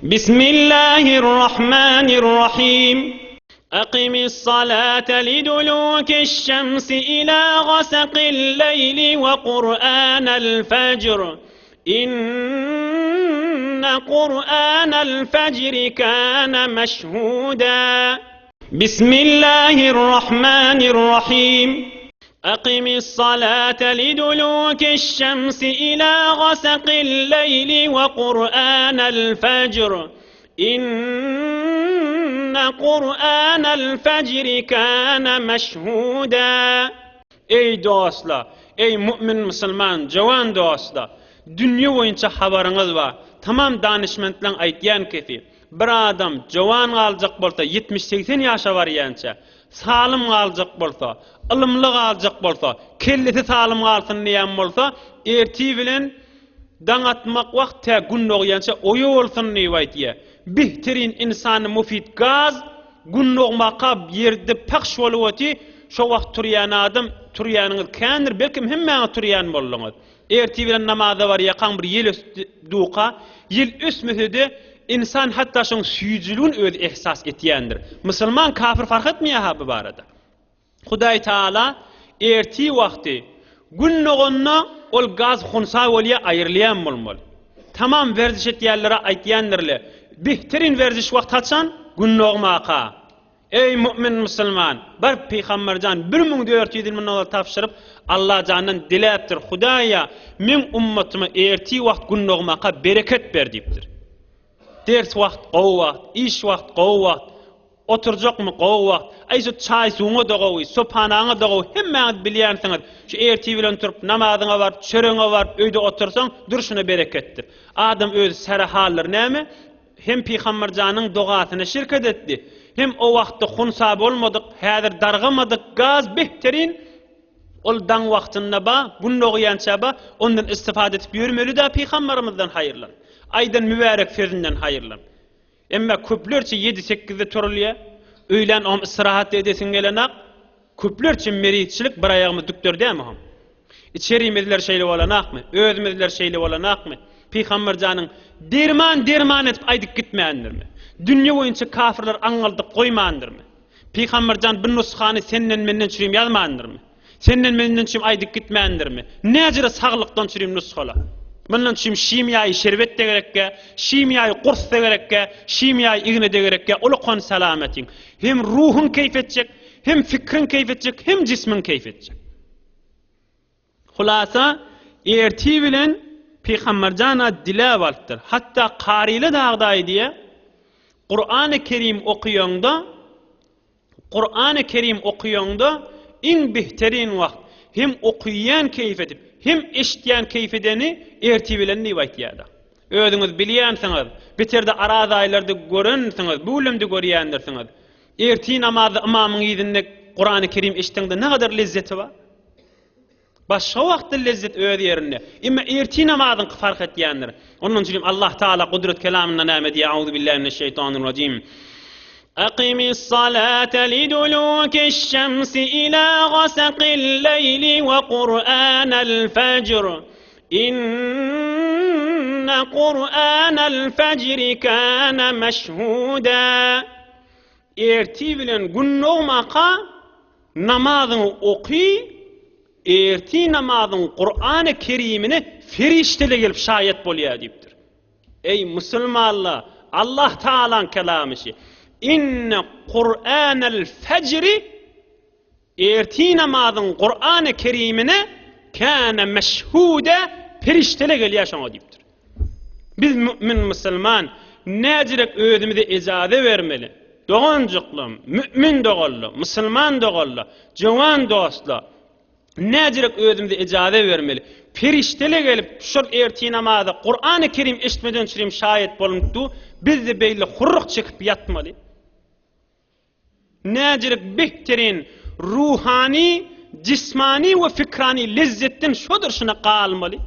بسم الله الرحمن الرحيم أقم الصلاة لدلوك الشمس إلى غسق الليل وقرآن الفجر إن قرآن الفجر كان مشهودا بسم الله الرحمن الرحيم أقم الصلاة لدلوك الشمس إلى غسق الليل وقرآن الفجر إن قرآن الفجر كان مشهودا. Ey dostlar, ey mümin Müslüman, cavan dostlar, dünya boyunca habarınız var. Tamam danışmentler aytgan kefi. Bir adam cavan alacak bolsa 70-80 yaşa var yança. Salim alacak bolsa, ilmli alacak bolsa, kelleti salim alsın diyen bolsa, erti bilen dan atmak vaqt gün noğyança oyu olsun ne vaytiye. Bihtirin insanı mufid gaz, gün noğmaqa yerde paqş oluvati, şu vaqt turyan adam, turyanınız kanir, belkim hemmen turyan bollunuz. Erti bilen namaza var yakan bir yel duqa, yel üsmühüde, İnsan hatta şun süyücülüğün öz ihsas etiyendir. Müslüman kafir fark etmiyor ha bu barada. Huday Teala erti vakti gün noğunna ol gaz khunsa veliye ayırlayan bulmul. Tamam verziş etyenlere aytyendirli. Bihtirin verziş vaqt açan gün noğmaqa. Ey mümin Müslüman, bir peygambercan 1400 minnolar tafşırıp Allah canından dileptir. Hudaya min ummatıma erti vaqt gün noğmaqa bereket ber deyiptir. Ders vaqt, qow vaqt, iş vaqt, qow vaqt, oturacak mı qow vaqt, ayso çay suğuna da qow, sopanağına da qow, hemmeňiz bilýänsiňiz. Şu erti bilen turup namazyňa bar, çöreňe bar, öýde otursaň, durşuna bereketdir. Adam öz sara hallar näme? Hem Peygamberjanyň dogasyna şirket etdi. Hem o wagtda hunsa bolmadyk, häzir dargamadyk, gaz behtirin ol dan wagtynda ba, gün noğyança ba, ondan istifade etip ýörmeli da Peygamberimizden hayırlar. Aydan mübarek ferinden hayırlan. Emma köplerçe 7-8'de turulya, öýlen om istirahat edesin gelenak, köplerçe meritçilik bir ayağımız düktör dämihim. İçerimizler şeýle bolanakmy, özümizler şeýle bolanakmy? Peygamberjanyň derman etip aydyp gitmeýändirmi? Dünýä boýunça kafirler aňaldyp goýmandyrymy? Peygamberjan bir nushany senden menden çürim ýazmandyrymy? Senden menden çürim aydyp gitmeýändirmi? Näjire saglykdan çürim nuskala? Bundan çim şimiýaý şerbet de gerekke, şimiýaý qurs da gerekke, şimiýaý igna de gerekke, ulukon salamatin. Hem ruhun keyfetjek, hem fikrin keyfetjek, hem jismin keyfetjek. Hulasa erti bilen Peygamberjana dila waltdyr. Hatta qariyle dagdaý diye Qur'an-ı Kerim okuýanda iň behterin wagt hem okuýan keyfetip hem eşitýän keyfedeni erti bilen diýýärdi. Özüňiz bilýänsiňiz, biterde araz aýlarda görensiňiz, bu ulemde görýändirsiňiz. Erti namazy imamyň ýerinde Qur'an-ı Kerim eşitdiňde ne kadar lezzeti bar? Başga wagtda lezzet öz ýerinde. Emma erti namazyň fark etýändir. Onuň üçin Allah Taala Kudret kelamyna näme diýär? Auzu billahi mineşşeytanirracim. أقم الصلاة لدلوك الشمس إلى غسق الليل وقرآن الفجر إن قرآن الفجر كان مشهودا. Erti bilen gün noğmaqa namazyny oky, erti namazyň Qur'an-ı Kerimini feriştele gelip şayet bolýar diýipdir. Ey musulmanlar, Allah Taala'nın kelamı. İnne Qur'anel fecri erti namazyň Qur'an-ı Kerimine kana meşhude periştele gelýär diýipdir. Biz mümin musulman näjirek özümize ejade vermeli. Doganjyklym, mümin dogally, musulman dogally, jawan dostlar näjirek özümize ejade vermeli. Periştele gelip şu erti namazy Qur'an-ı Kerim eşitmeden çürim şayet bolupdy, biz de beýle hurruk çekip ýatmaly. Näjirek behtirin ruhani, cismani ve fikrani lezzetten şodur şuna qalmaly.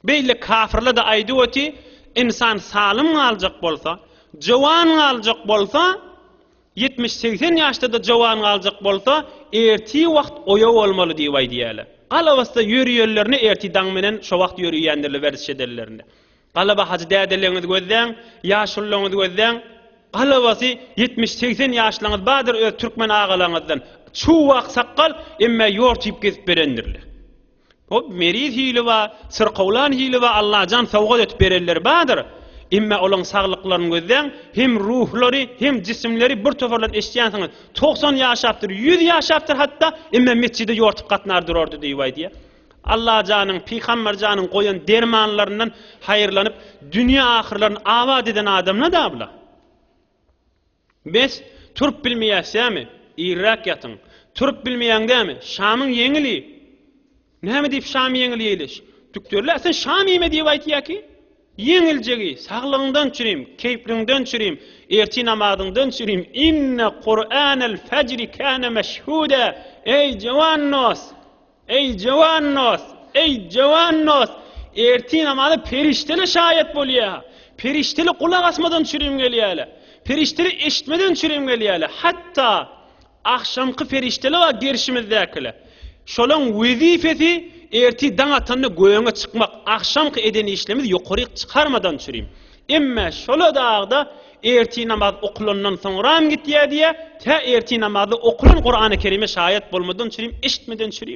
Beýle kafirler da aýdywati, insan salim aljak bolsa, jawan aljak bolsa, 70-80 ýaşda da jawan aljak bolsa, erti wagt oýa bolmaly diýip aýdýarlar. Alawasta ýörýärlerini erti daň menen şo wagt ýörýändirler berişederlerinde. Galaba hacı dädeleňiz gözden, ýaşullaňyz gözden, galabasy 70-80 ýaşlaňyz badyr öz türkmen agalaňyzdan. Şu wagt saqqal emme ýortyp gezip berendirler. O meriz hili we sırqawlan hili we Allah jan sowgat etip bererler badyr. Emme olaň saglyklaryny gözden hem ruhlary hem jisimleri bir toparlan eşdiýänsiňiz 90 ýaşapdyr, 100 ýaşapdyr hatda emme mesjide ýortyp gatnardyr orada diýip ýa. Allah janyň, Peýgamber janyň goýan dermanlaryndan haýyrlanyp dünýä ahirlaryny abad eden adamna da bula. Biz turp bilmeýäsmi? Irak ýatyň. Turp bilmeýäňdämi? Şamyň ýeňili. Näme diýip Şam ýeňilýelis? Tükdörler sen Şam ýeme diýip aýtýar ki, ýeňiljegi, saglygyňdan çürem, keýpliňden çürem, erti namazyňdan çürem. Inne Qur'anal fajri kana mashhuda. Ey jawannos, ey jawannos, ey jawannos. Erti namazy perişteli şaýat bolýar. Perişteli kulak asmadan çürem gelýärler. Perişteli eşitmeden çürem gelýärler. Hatta akşamkı perişteli we gerşimizdäkiler. Şolaň wezifesi erti daň atany göýüňe çykmak, akşamkı eden işlemiz ýokary çykarmadan çürem. Emme şola dagda erti namaz okulandan soňra gitýär diýe, ta erti namazy okulan Qur'any Kerime şaýat bolmadan çürem, eşitmeden çürem.